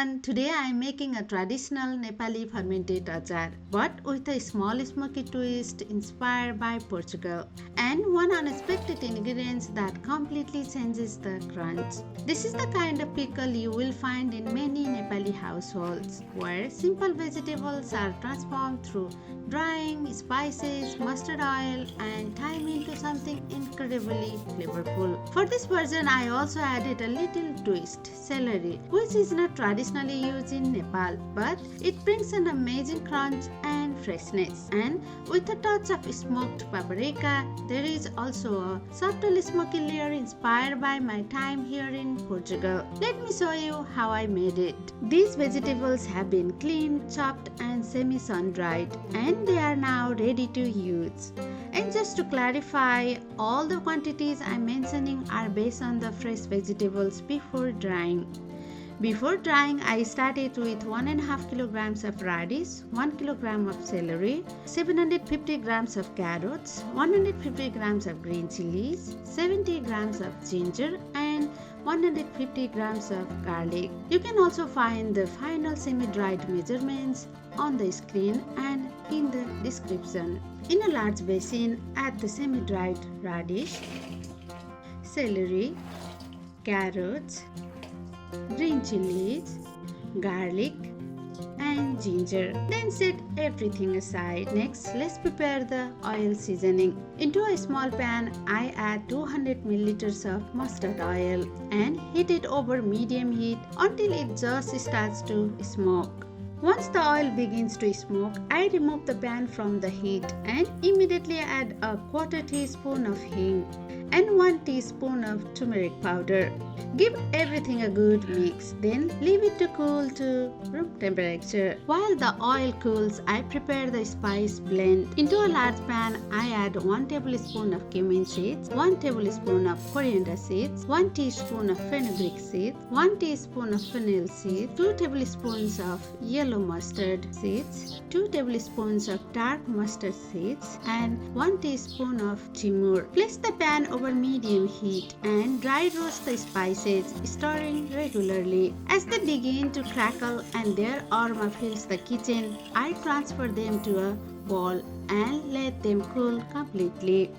everyone, today I am making a traditional Nepali fermented achar but with a small smoky twist inspired by Portugal and one unexpected ingredient that completely changes the crunch. This is the kind of pickle you will find in many Nepali households where simple vegetables are transformed through drying, spices, mustard oil and thyme into something incredibly flavorful. For this version I also added a little twist, celery, which is not traditionally used in Nepal, but it brings an amazing crunch and freshness. And with a touch of smoked paprika, there is also a subtle smoky layer inspired by my time here in Portugal. Let me show you how I made it. These vegetables have been cleaned, chopped and semi-sun-dried and they are now ready to use. And just to clarify, all the quantities I'm mentioning are based on the fresh vegetables before drying. Before drying, I started with 1.5 kilograms of radish, 1 kilogram of celery, 750 grams of carrots, 150 grams of green chilies, 70 grams of ginger and 150 grams of garlic. You can also find the final semi-dried measurements on the screen and in the description. In a large basin, add the semi-dried radish, celery, carrots, green chilies, garlic and ginger. Then set everything aside. Next, let's prepare the oil seasoning. Into a small pan, I add 200 milliliters of mustard oil and heat it over medium heat until it just starts to smoke. Once the oil begins to smoke, I remove the pan from the heat and immediately add a quarter teaspoon of hing and 1 teaspoon of turmeric powder. Give everything a good mix, then leave it to cool to room temperature. While the oil cools, I prepare the spice blend. Into a large pan, I add 1 tablespoon of cumin seeds, 1 tablespoon of coriander seeds, 1 teaspoon of fenugreek seeds, 1 teaspoon of fennel seeds, 2 tablespoons of yellow mustard seeds, 2 tablespoons of dark mustard seeds and 1 teaspoon of timur. Place the pan over medium heat and dry roast the spices, stirring regularly. As they begin to crackle and their aroma fills the kitchen, I transfer them to a bowl and let them cool completely.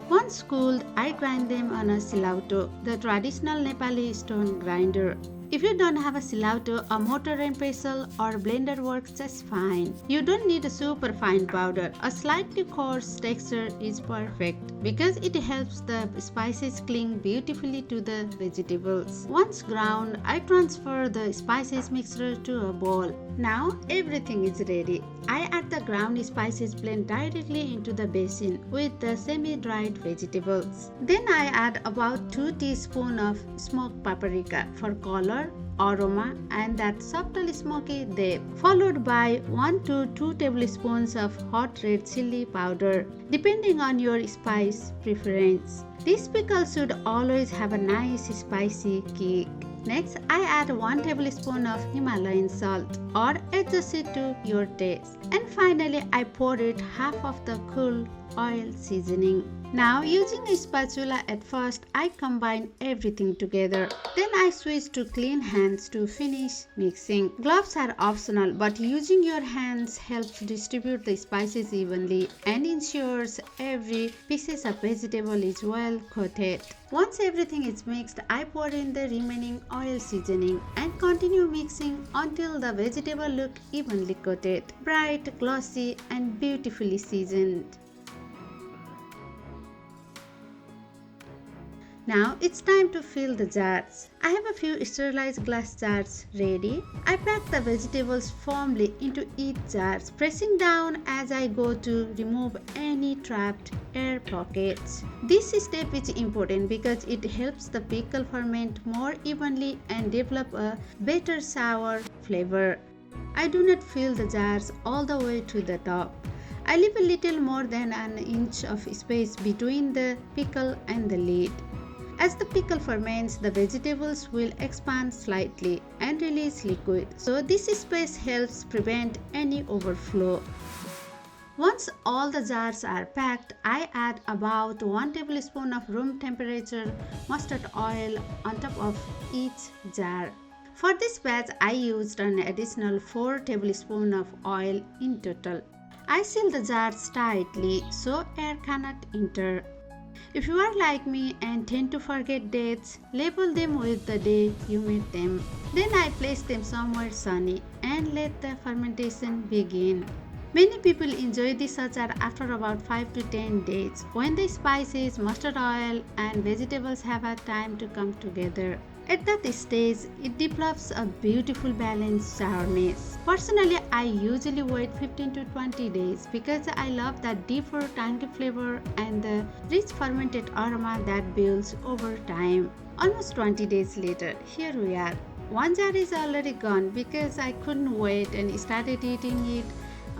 Once cooled, I grind them on a silauto, the traditional Nepali stone grinder. If you don't have a silauto, a mortar and pestle or blender works just fine. You don't need a super fine powder. A slightly coarse texture is perfect because it helps the spices cling beautifully to the vegetables. Once ground, I transfer the spices mixture to a bowl. Now everything is ready. I add the ground spices blend directly into the basin with the semi-dried vegetables. Then I add about 2 teaspoons of smoked paprika for color, aroma and that subtle smoky depth, followed by 1 to 2 tablespoons of hot red chili powder depending on your spice preference. This pickle should always have a nice spicy kick. Next, I add 1 tablespoon of Himalayan salt or adjust it to your taste. And finally, I pour it half of the cool oil seasoning. Now, using a spatula at first, I combine everything together. Then I switch to clean hands to finish mixing. Gloves are optional, but using your hands helps distribute the spices evenly and ensures every piece of vegetable is well coated. Once everything is mixed, I pour in the remaining oil seasoning and continue mixing until the vegetable look evenly coated, bright, glossy and beautifully seasoned. Now it's time to fill the jars. I have a few sterilized glass jars ready. I pack the vegetables firmly into each jar, pressing down as I go to remove any trapped air pockets. This step is important because it helps the pickle ferment more evenly and develop a better sour flavor. I do not fill the jars all the way to the top. I leave a little more than an inch of space between the pickle and the lid. As the pickle ferments, the vegetables will expand slightly and release liquid, so this space helps prevent any overflow. Once all the jars are packed, I add about 1 tablespoon of room temperature mustard oil on top of each jar. For this batch, I used an additional 4 tablespoons of oil in total. I seal the jars tightly so air cannot enter. If you are like me and tend to forget dates, label them with the day you made them. Then I place them somewhere sunny and let the fermentation begin. Many people enjoy this achar after about 5 to 10 days when the spices, mustard oil, and vegetables have had time to come together. At that stage, it develops a beautiful balanced sourness. Personally, I usually wait 15 to 20 days because I love that deeper tangy flavor and the rich fermented aroma that builds over time. Almost 20 days later, here we are. One jar is already gone because I couldn't wait and started eating it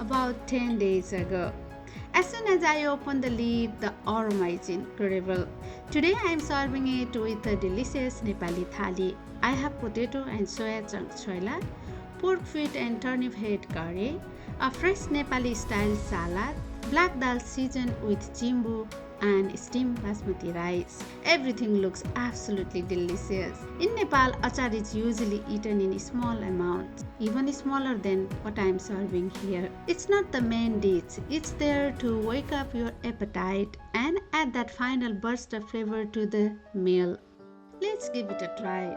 about 10 days ago. As soon as I open the lid, the aroma is incredible. Today I am serving it with a delicious Nepali thali. I have potato and soya chunk choila, pork feet and turnip head curry, a fresh Nepali style salad, black dal seasoned with jimbu, and steamed basmati rice. Everything looks absolutely delicious. In Nepal, achar is usually eaten in small amounts, even smaller than what I am serving here. It's not the main dish, it's there to wake up your appetite and add that final burst of flavor to the meal. Let's give it a try.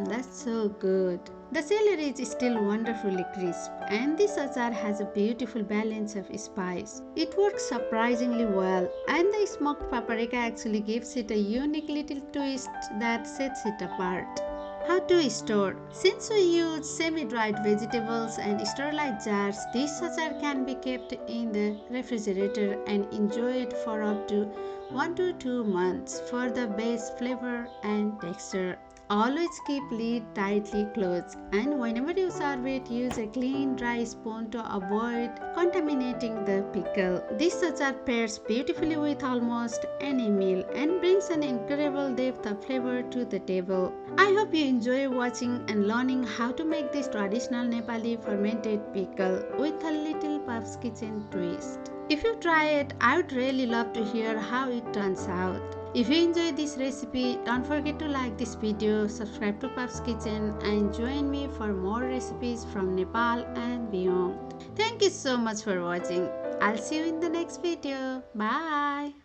That's so good. The celery is still wonderfully crisp, and this achar has a beautiful balance of spice. It works surprisingly well, and the smoked paprika actually gives it a unique little twist that sets it apart. How to store? Since we use semi-dried vegetables and sterilized jars, this achar can be kept in the refrigerator and enjoyed for up to 1 to 2 months for the best flavor and texture. Always keep lid tightly closed, and whenever you serve it, use a clean dry spoon to avoid contaminating the pickle. This achar pairs beautifully with almost any meal and brings an incredible depth of flavor to the table. I hope you enjoy watching and learning how to make this traditional Nepali fermented pickle with a little PabsKitchen twist. If you try it, I would really love to hear how it turns out. If you enjoyed this recipe, don't forget to like this video, subscribe to PabsKitchen, and join me for more recipes from Nepal and beyond. Thank you so much for watching. I'll see you in the next video. Bye.